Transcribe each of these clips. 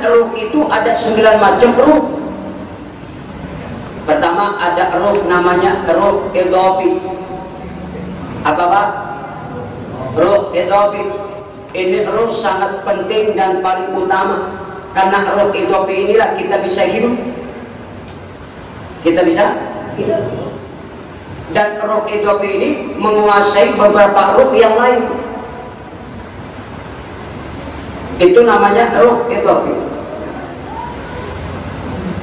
ruh itu ada 9 macam ruh. Pertama ada ruh namanya ruh idhafi. Apa Pak? Ruh idhafi. Ini ruh sangat penting dan paling utama, karena ruh idhafi inilah kita bisa hidup. Kita bisa hidup. Dan ruh idhafi ini menguasai beberapa ruh yang lain. Itu namanya ruh idhafi.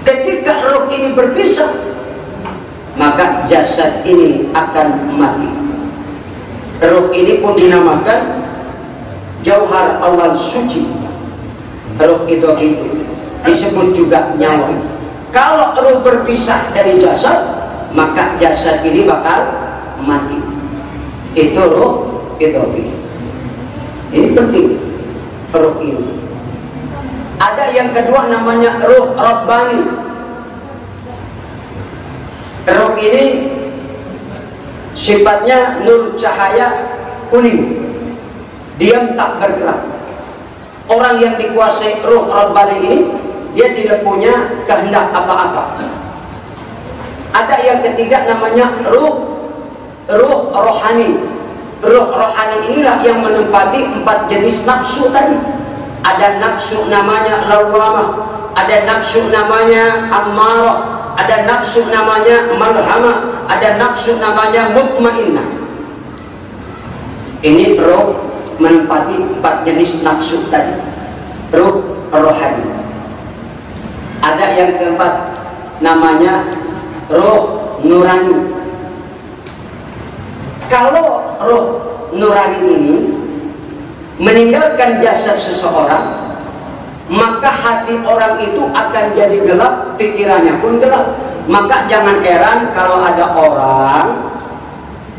Ketika ruh ini berpisah, maka jasad ini akan mati. Ruh ini pun dinamakan jauhar awal suci. Ruh idhafi itu disebut juga nyawa. Kalau ruh berpisah dari jasad, maka jasad ini bakal mati. Itu ruh idhafi. Ini penting. Ruh ini. Ada yang kedua namanya ruh rabbani. Ruh ini sifatnya nur cahaya kuning, diam tak bergerak. Orang yang dikuasai ruh rabbani ini, dia tidak punya kehendak apa-apa. Ada yang ketiga namanya ruh rohani. Ruh rohani inilah yang menempati 4 jenis nafsu tadi. Ada nafsu namanya lawamah, ada nafsu namanya ammarah, ada nafsu namanya malhamah, ada nafsu namanya mutmainnah. Ini ruh menempati 4 jenis nafsu tadi. Ruh rohani. Ada yang keempat namanya ruh nurani. Kalau ruh nurani ini meninggalkan jasad seseorang, maka hati orang itu akan jadi gelap, pikirannya pun gelap. Maka jangan heran kalau ada orang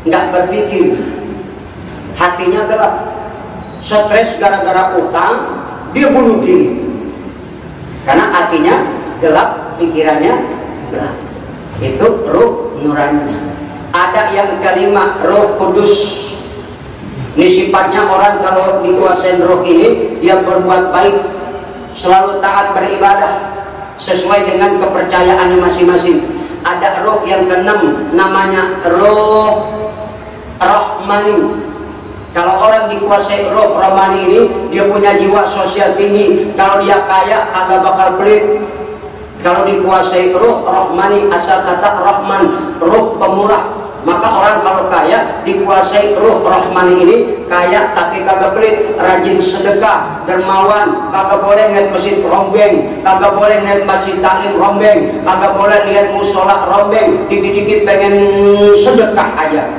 nggak berpikir, hatinya gelap, stres gara-gara utang, dia bunuh diri, karena hatinya gelap, pikirannya gelap. Itu ruh nurani. Ada yang kelima ruh kudus. Ini sifatnya orang kalau dikuasai roh ini, dia berbuat baik, selalu taat beribadah sesuai dengan kepercayaannya masing-masing. Ada roh yang keenam namanya roh rahmani. Kalau orang dikuasai roh rahmani ini, dia punya jiwa sosial tinggi. Kalau dia kaya agak bakal pelit. Kalau dikuasai roh rahmani, asal kata rahman, roh pemurah. Maka orang kalau kaya dikuasai ruh rahmani ini, kaya tapi kagak pelit, rajin sedekah, dermawan, kagak boleh lihat masjid rombeng, kagak boleh lihat masjid taklim rombeng, kagak boleh lihat musola rombeng, dikit-dikit pengen sedekah aja.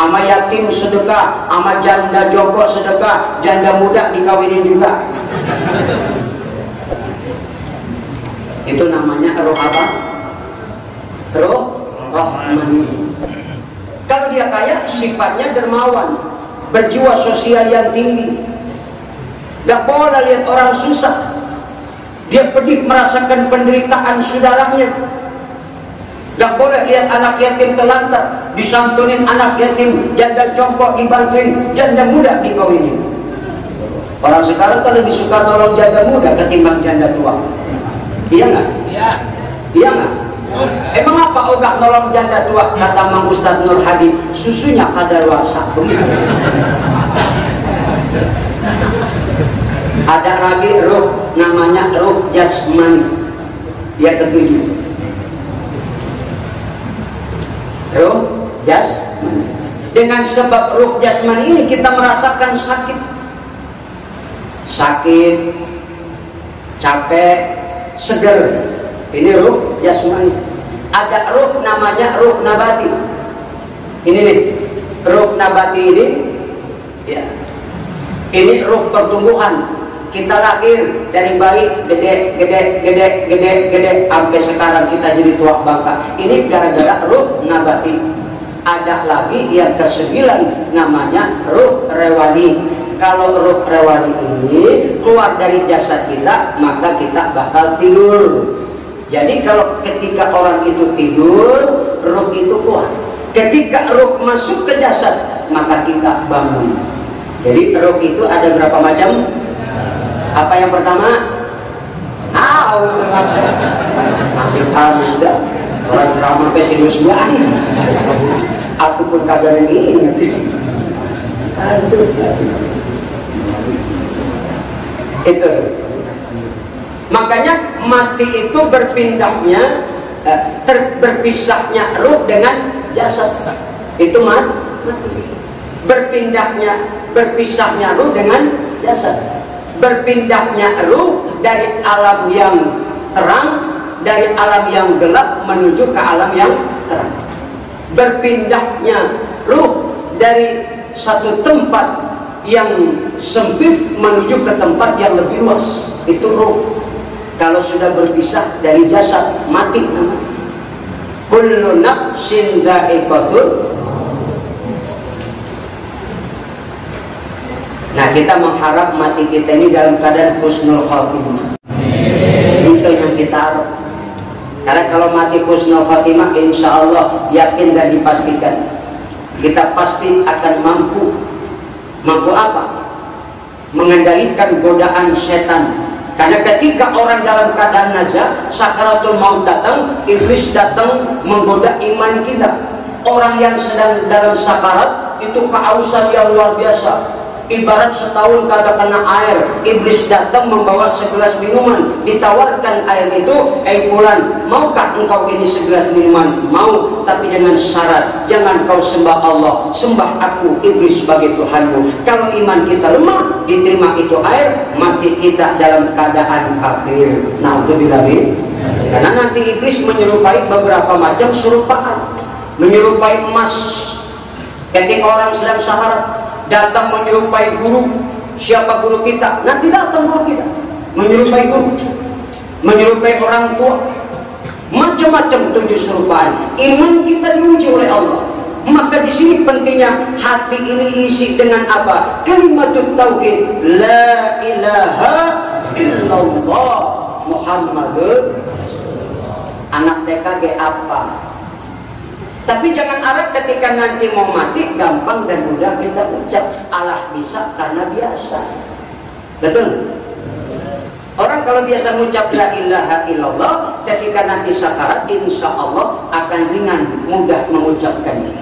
Ama yatim sedekah, ama janda jompo sedekah, janda muda dikawinin juga. Itu namanya ruh apa? Ruh rahmani. Kalau dia kaya, sifatnya dermawan, berjiwa sosial yang tinggi. Gak boleh lihat orang susah. Dia pedih merasakan penderitaan saudaranya. Gak boleh lihat anak yatim telantar, disantunin anak yatim, janda jompo dibantuin, janda muda dikawinin. Orang sekarang kan lebih suka nolong janda muda ketimbang janda tua. Iya nggak? Iya. Iya nggak? Emang apa ogah nolong janda tua? Kata Mang Ustadz Nur Hadi, susunya kadaluarsa. Ada lagi ruh namanya ruh jasmani. Yang ketujuh, ruh jasmani. Dengan sebab ruh jasmani ini kita merasakan sakit, capek, seger. Ini ruh jasmani. Ada ruh namanya ruh nabati. Ini nih, ruh nabati ini, ya, ini ruh pertumbuhan. Kita lahir dari bayi, gede, sampai sekarang kita jadi tua bangka. Ini gara-gara ruh nabati. Ada lagi yang ke-9 namanya ruh rewani. Kalau ruh rewani ini keluar dari jasad kita, maka kita bakal tidur. Jadi kalau ketika orang itu tidur, ruh itu keluar. Ketika ruh masuk ke jasad, maka kita bangun. Jadi ruh itu ada berapa macam? Apa yang pertama? Kami dah orang ceramah pesimis banget. Aku pun kagak ingat. Itu. Makanya mati itu berpindahnya, berpisahnya ruh dengan jasad. Itu mati. Berpisahnya ruh dengan jasad. Berpindahnya ruh dari alam yang terang, dari alam yang gelap menuju ke alam yang terang. Berpindahnya ruh dari satu tempat yang sempit menuju ke tempat yang lebih luas. Itu ruh. Kalau sudah berpisah dari jasad, mati namanya. Kullu nafsin dha'iqatul. Nah, kita mengharap mati kita ini dalam keadaan husnul khotimah. Itu yang kita harap. Karena kalau mati husnul khotimah, insya Allah yakin dan dipastikan kita pasti akan mampu apa? Mengendalikan godaan setan. Karena ketika orang dalam keadaan najah, sakaratul maut datang, iblis datang menggoda iman kita. Orang yang sedang dalam sakarat itu kehausan yang luar biasa. Ibarat setahun kagak kena air, iblis datang membawa segelas minuman, ditawarkan air itu, fulan, maukah engkau ini segelas minuman? Mau, tapi dengan syarat, jangan kau sembah Allah, sembah aku, iblis sebagai Tuhanmu. Kalau iman kita lemah, diterima itu air, mati kita dalam keadaan kafir. Nah, itu bilangin. Karena nanti iblis menyerupai beberapa macam serupaan, menyerupai emas. Ketika orang sedang sakarat, datang menyerupai guru. Siapa guru kita? Nanti datang guru kita menyerupai guru, menyerupai orang tua, macam-macam tujuh serupaan. Iman kita diuji oleh Allah. Maka di sini pentingnya hati ini isi dengan apa? Kalimatut tauhid, la ilaha illallah Muhammadur Rasulullah. Anak TK apa? Tapi jangan harap ketika nanti mau mati gampang dan mudah kita ucap. Allah bisa karena biasa. Betul? Orang kalau biasa mengucap la ilaha illallah, ketika nanti sakarat insya Allah akan ringan, mudah mengucapkannya.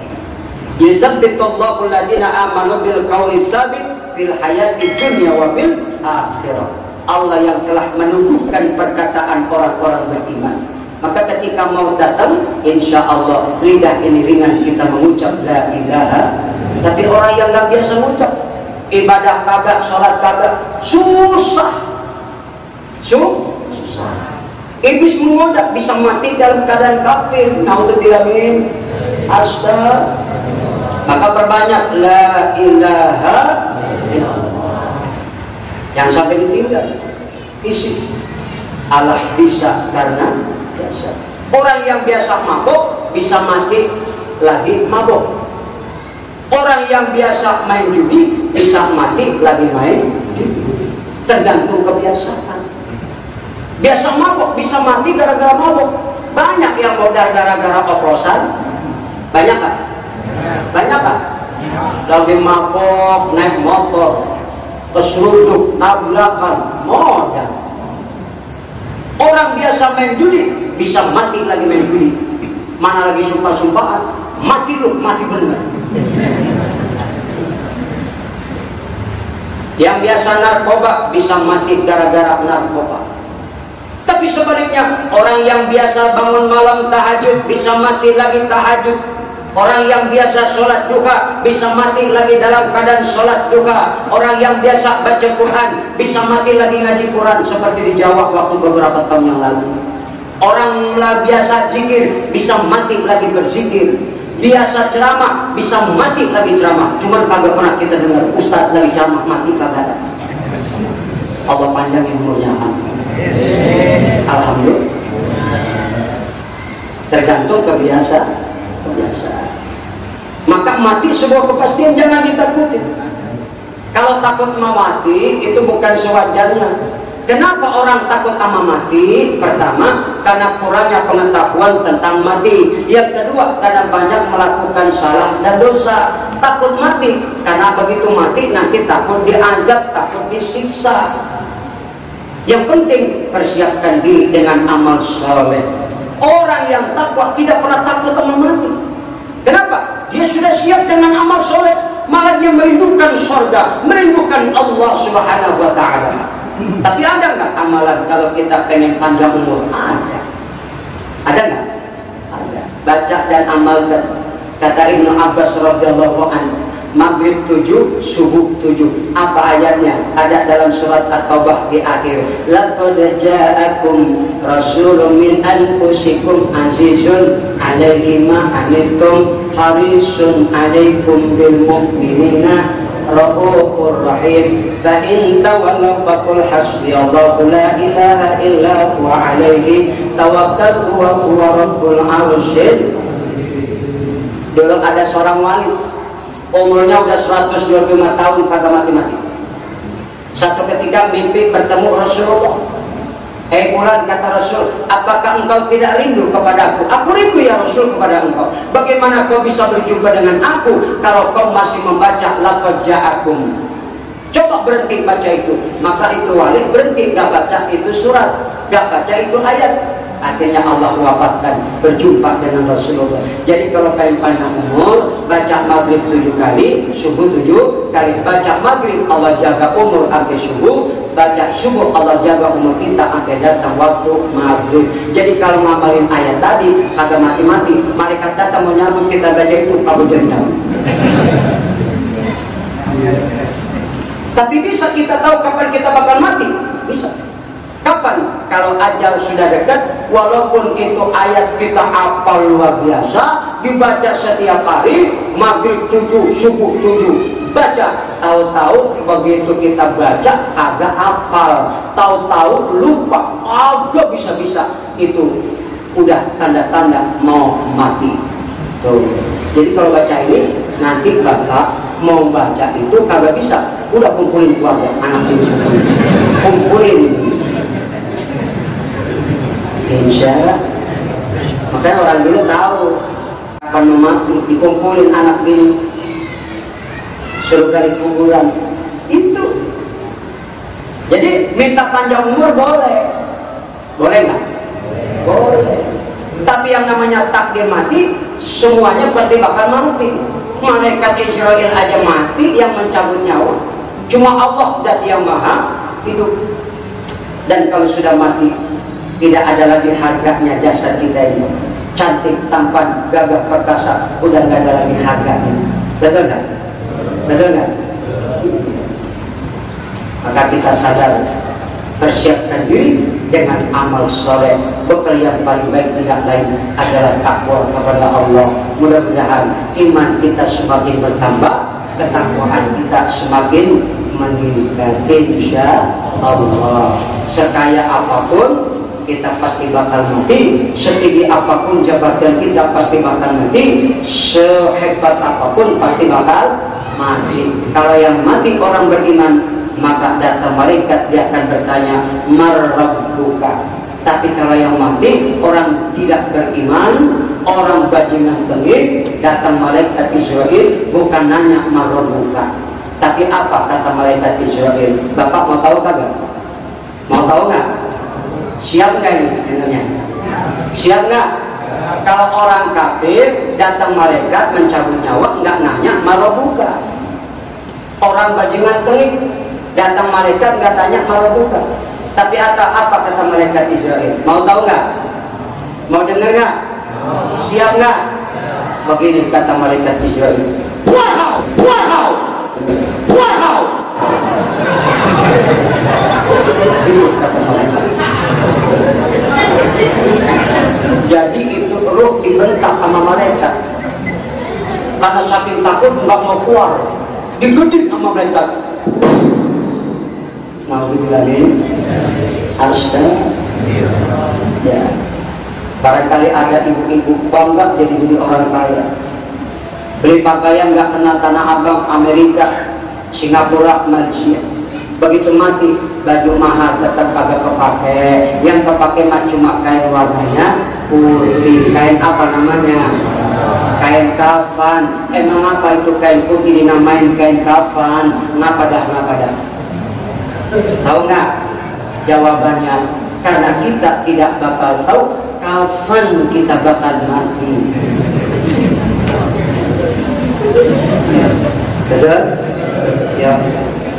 Yusabbitullahu alladhina amanu bil qawli tsabit fil hayati dunya wa bil akhirah. Allah yang telah menumbuhkan perkataan orang-orang beriman. Maka ketika mau datang, insya Allah lidah ini ringan kita mengucap la ilaha. Tapi orang yang nggak biasa mengucap, ibadah kagak, sholat kagak, susah. Iblis menggoda, bisa mati dalam keadaan kafir. Naudzubillah min astaga. Maka perbanyak la ilaha illallah. Yang sampai ditinggal isi Allah bisa karena biasa. Orang yang biasa mabok bisa mati lagi mabok. Orang yang biasa main judi bisa mati lagi main judi. Tergantung kebiasaan. Biasa mabok bisa mati gara-gara mabok. Banyak yang modal gara-gara oplosan. Banyak kan? Banyak kan? Lagi mabok naik motor, keseruduk, tabrakan, modal. Orang biasa main judi bisa mati lagi main judi. Mana lagi sumpah-sumpahan, mati lu, mati benar. Yang biasa narkoba bisa mati gara-gara narkoba. Tapi sebaliknya, orang yang biasa bangun malam tahajud bisa mati lagi tahajud. Orang yang biasa sholat duha bisa mati lagi dalam keadaan sholat duha. Orang yang biasa baca Quran bisa mati lagi ngaji Quran, seperti di Jawa waktu beberapa tahun yang lalu. Orang biasa zikir bisa mati lagi berzikir. Biasa ceramah bisa mati lagi ceramah. Cuman kagak pernah kita dengar ustadz lagi ceramah mati kagak. Allah panjangin umurnya. Alhamdulillah. Tergantung kebiasaan. Maka mati sebuah kepastian, jangan ditakutin. Kalau takut mau mati itu bukan sewajarnya. Kenapa orang takut sama mati? Pertama, karena kurangnya pengetahuan tentang mati. Yang kedua, karena banyak melakukan salah dan dosa. Takut mati karena begitu mati nanti takut diazab, takut disiksa. Yang penting persiapkan diri dengan amal soleh. Orang yang takwa tidak pernah takut akan mati. Kenapa? Dia sudah siap dengan amal soleh, malah dia merindukan surga, merindukan Allah Subhanahu wa Ta'ala. Tapi ada nggak amalan kalau kita pengen panjang umur? Ada nggak? Ada. Baca dan amalkan. Kata Ibnu Abbas radhiyallahu anhu, maghrib 7, subuh 7. Apa ayatnya? Ada dalam surat At-Taubah di akhir. Laqad ja'akum rasulun min anfusikum azizun 'alaihi ma 'anittum harisun 'alaikum bil mu'minina raufur rahim. Fa in tawallaw faqul hasbiyallahu la ilaha illa huwa 'alaihi tawakkaltu wa huwa rabbul 'arsyil. Dulu ada seorang wali, umurnya udah 125 tahun kagak mati-mati. Satu ketika mimpi bertemu Rasulullah. Fulan, kata Rasul, apakah engkau tidak rindu kepada aku? Aku rindu ya Rasul kepada engkau. Bagaimana kau bisa berjumpa dengan aku kalau kau masih membaca laqad ja'akum? Coba berhenti baca itu. Maka itu wali berhenti, gak baca itu surat, gak baca itu ayat. Akhirnya Allah wafatkan, berjumpa dengan Rasulullah. Jadi kalau pengen panjang umur, baca maghrib 7 kali, subuh 7 kali. Baca maghrib Allah jaga umur sampai subuh, baca subuh Allah jaga umur kita sampai datang waktu maghrib. Jadi kalau ngamalin ayat tadi kagak mati-mati, malaikat datang mau nyambut kita baca itu kamu dendam. Tapi bisa kita tahu kapan kita bakal mati? Bisa. Kapan? Kalau ajal sudah dekat, walaupun itu ayat kita hafal luar biasa, dibaca setiap hari, maghrib 7, subuh 7, baca. Tahu-tahu begitu kita baca, agak hafal. Tahu-tahu lupa, agak bisa-bisa. Itu udah tanda-tanda mau mati. Tuh. Jadi kalau baca ini, nanti kakak mau baca itu kagak bisa. Udah kumpulin keluarga, anak ini, kumpulin. Insya Allah. Makanya orang dulu tahu akan mati, dikumpulin anak ini, suruh dari kuburan. Itu. Jadi minta panjang umur boleh, boleh nggak? Boleh. Tapi yang namanya takdir mati, semuanya pasti bakal mati. Malaikat Israel aja mati, yang mencabut nyawa cuma Allah zat yang maha hidup. Dan kalau sudah mati, tidak ada lagi harganya jasad kita ini. Cantik, tampan, gagah, perkasa, udah nggak ada lagi harganya. Betul nggak? Betul nggak? Maka kita sadar, persiapkan diri dengan amal soleh. Bekal yang paling baik tidak lain adalah takwa kepada Allah. Mudah-mudahan iman kita semakin bertambah, ketakwaan kita semakin meningkat, insya Allah. Sekaya apapun kita pasti bakal mati, setinggi apapun jabatan kita pasti bakal mati, sehebat apapun pasti bakal mati. Kalau yang mati orang beriman, maka datang malaikat, dia akan bertanya, marrabbuka. Tapi kalau yang mati orang tidak beriman, orang bajingan tengik, datang malaikat Israel bukan nanya marrabbuka, tapi apa kata malaikat Israel? Bapak mau tahu kagak? Mau tahu nggak? Siap nggak ini dengannya? Siap nggak? Kalau orang kafir datang malaikat mencabut nyawa, nggak nanya marrabbuka. Orang bajingan tengik datang malaikat nggak tanya marrabbuka. Tapi apa kata malaikat Israel? Mau tahu nggak? Mau dengar nggak? Siap nggak? Begini kata malaikat Israel. Wow, wow, wow. Ini kata malaikat. Jadi itu ruh dibentak sama malaikat. Karena saking takut nggak mau keluar, digedik sama malaikat. Mau dibilangin astaga. Ya. Barangkali ada ibu-ibu bangga jadi orang kaya, beli pakaian nggak kenal tanah abang, Amerika, Singapura, Malaysia. Begitu mati, baju mahal tetap kagak kepake. Yang kepake mah cuma kain warnanya putih. Kain apa namanya? Kain kafan. Emang apa itu kain putih dinamain kain kafan? Ngapa dah? Tahu nggak? jawabannya karena kita tidak bakal tahu kapan kita bakal mati. Betul? Ya,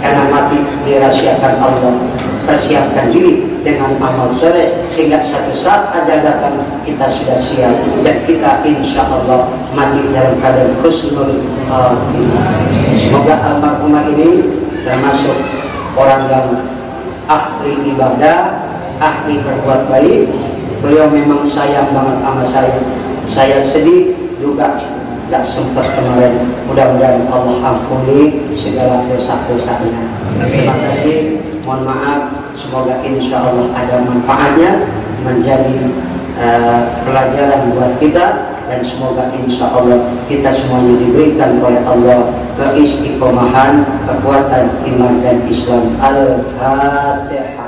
karena mati dirahasiakan Allah. Persiapkan diri dengan amal soleh sehingga satu saat ajal datang kita sudah siap dan kita insya Allah mati dalam keadaan husnul khatimah. Semoga almarhumah ini termasuk orang yang ahli ibadah, ahli berbuat baik. Beliau memang sayang banget sama saya. Saya sedih juga, gak sempat kemarin. Mudah-mudahan Allah ampuni segala dosa-dosanya. Terima kasih. Mohon maaf. Semoga insya Allah ada manfaatnya, menjadi pelajaran buat kita, dan semoga insya Allah kita semuanya diberikan oleh Allah keistiqomahan, kekuatan iman dan Islam. Al-Fatihah.